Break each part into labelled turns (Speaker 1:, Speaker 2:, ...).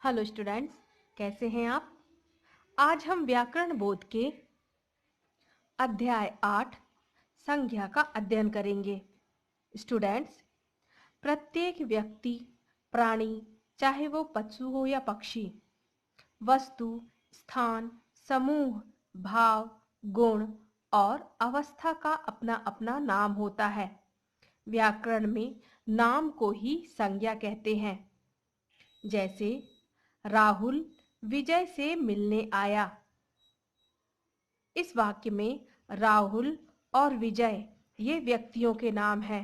Speaker 1: Hello students, कैसे हैं आप। आज हम व्याकरण बोध के अध्याय 8 संज्ञा का अध्ययन करेंगे। स्टूडेंट्स, प्रत्येक व्यक्ति, प्राणी, चाहे वो पशु हो या पक्षी, वस्तु, स्थान, समूह, भाव, गुण और अवस्था का अपना अपना नाम होता है। व्याकरण में नाम को ही संज्ञा कहते हैं। जैसे राहुल विजय से मिलने आया। इस वाक्य में राहुल और विजय ये व्यक्तियों के नाम हैं।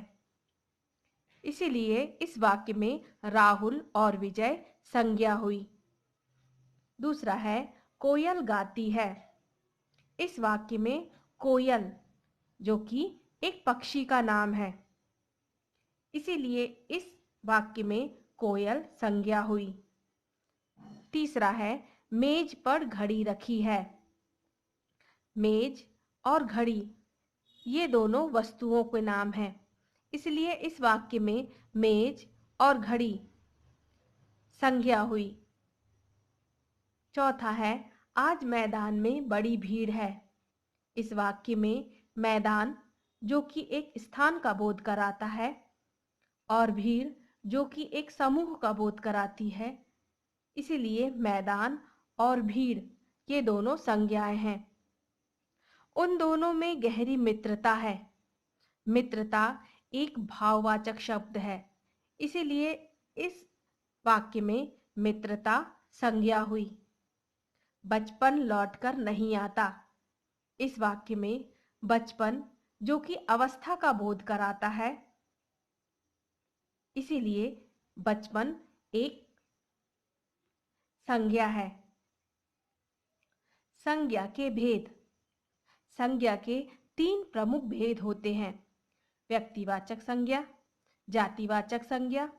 Speaker 1: इसीलिए इस वाक्य में राहुल और विजय संज्ञा हुई। दूसरा है कोयल गाती है। इस वाक्य में कोयल, जो कि एक पक्षी का नाम है, इसीलिए इस वाक्य में कोयल संज्ञा हुई। तीसरा है मेज पर घड़ी रखी है। मेज और घड़ी ये दोनों वस्तुओं के नाम हैं, इसलिए इस वाक्य में मेज और घड़ी संज्ञा हुई। चौथा है आज मैदान में बड़ी भीड़ है। इस वाक्य में मैदान, जो कि एक स्थान का बोध कराता है, और भीड़, जो कि एक समूह का बोध कराती है, इसीलिए मैदान और भीड़ ये दोनों संज्ञाएं हैं। उन दोनों में गहरी मित्रता है। मित्रता एक भाववाचक शब्द है, इसीलिए इस वाक्य में मित्रता संज्ञा हुई। बचपन लौटकर नहीं आता। इस वाक्य में बचपन, जो कि अवस्था का बोध कराता है, इसीलिए बचपन एक संज्ञा है। संज्ञा के भेद। संज्ञा के 3 प्रमुख भेद होते हैं: व्यक्तिवाचक संज्ञा, जातिवाचक संज्ञा,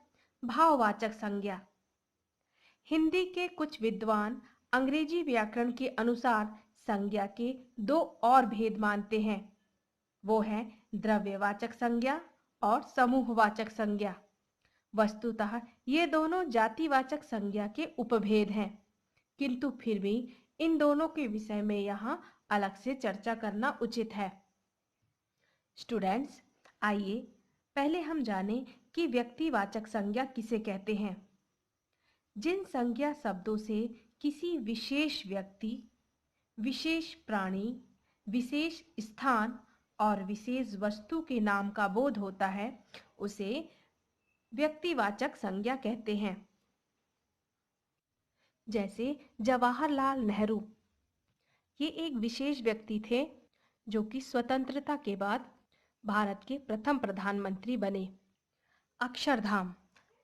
Speaker 1: भाववाचक संज्ञा। हिंदी के कुछ विद्वान अंग्रेजी व्याकरण के अनुसार संज्ञा के 2 और भेद मानते हैं। वो है द्रव्यवाचक संज्ञा और समूहवाचक संज्ञा। वस्तुतः ये दोनों जातिवाचक संज्ञा के उपभेद हैं, किंतु फिर भी इन दोनों के विषय में यहाँ अलग से चर्चा करना उचित है। स्टूडेंट्स, आइए पहले हम जानें कि व्यक्तिवाचक संज्ञा किसे कहते हैं। जिन संज्ञा शब्दों से किसी विशेष व्यक्ति, विशेष प्राणी, विशेष स्थान और विशेष वस्तु के नाम का बोध होता है, उसे व्यक्तिवाचक संज्ञा कहते हैं। जैसे जवाहरलाल नेहरू, ये एक विशेष व्यक्ति थे जो कि स्वतंत्रता के बाद भारत के प्रथम प्रधानमंत्री बने। अक्षरधाम,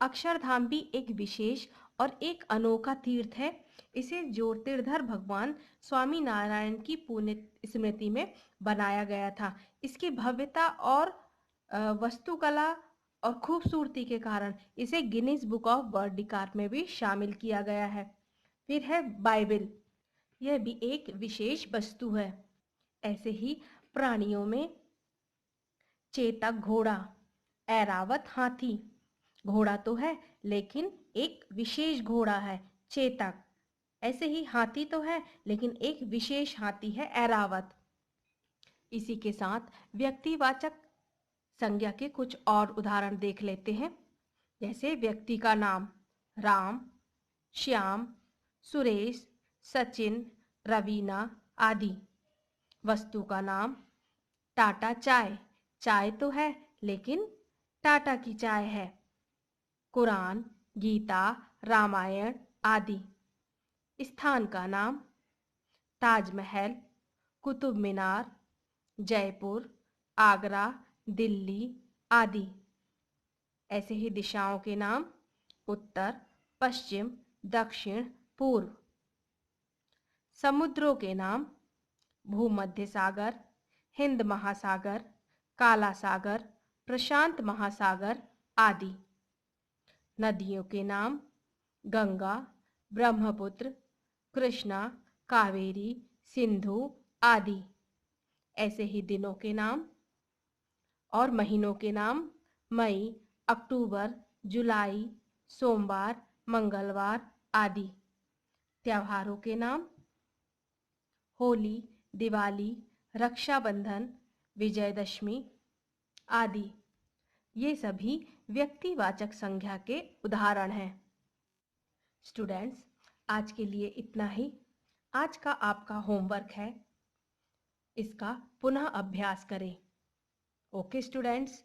Speaker 1: अक्षरधाम भी एक विशेष और एक अनोखा तीर्थ है। इसे ज्योतिर्धर भगवान स्वामी नारायण की पुण्य स्मृति में बनाया गया था। इसकी भव्यता और वास्तुकला और खूबसूरती के कारण इसे Guinness book of world record में भी शामिल किया गया है। फिर है बाइबिल, यह भी एक विशेष वस्तु है। ऐसे ही प्राणियों में चेतक घोड़ा, ऐरावत हाथी, घोड़ा तो है लेकिन एक विशेष घोड़ा है चेतक। ऐसे ही हाथी तो है लेकिन एक विशेष हाथी है ऐरावत। इसी के साथ व्यक्तिवाचक संज्ञा के कुछ और उदाहरण देख लेते हैं। जैसे व्यक्ति का नाम राम, श्याम, सुरेश, सचिन, रवीना आदि। वस्तु का नाम टाटा चाय, चाय तो है लेकिन टाटा की चाय है। कुरान, गीता, रामायण आदि। स्थान का नाम ताजमहल, कुतुब मीनार, जयपुर, आगरा, दिल्ली आदि। ऐसे ही दिशाओं के नाम उत्तर, पश्चिम, दक्षिण, पूर्व। समुद्रों के नाम भूमध्य सागर, हिंद महासागर, काला सागर, प्रशांत महासागर आदि। नदियों के नाम गंगा, ब्रह्मपुत्र, कृष्णा, कावेरी, सिंधु आदि। ऐसे ही दिनों के नाम और महीनों के नाम मई, अक्टूबर, जुलाई, सोमवार, मंगलवार आदि। त्योहारों के नाम: होली, दिवाली, रक्षाबंधन, विजयदशमी आदि। ये सभी व्यक्तिवाचक संज्ञा के उदाहरण हैं। स्टूडेंट्स, आज के लिए इतना ही। आज का आपका होमवर्क है, इसका पुनः अभ्यास करें। Okay students.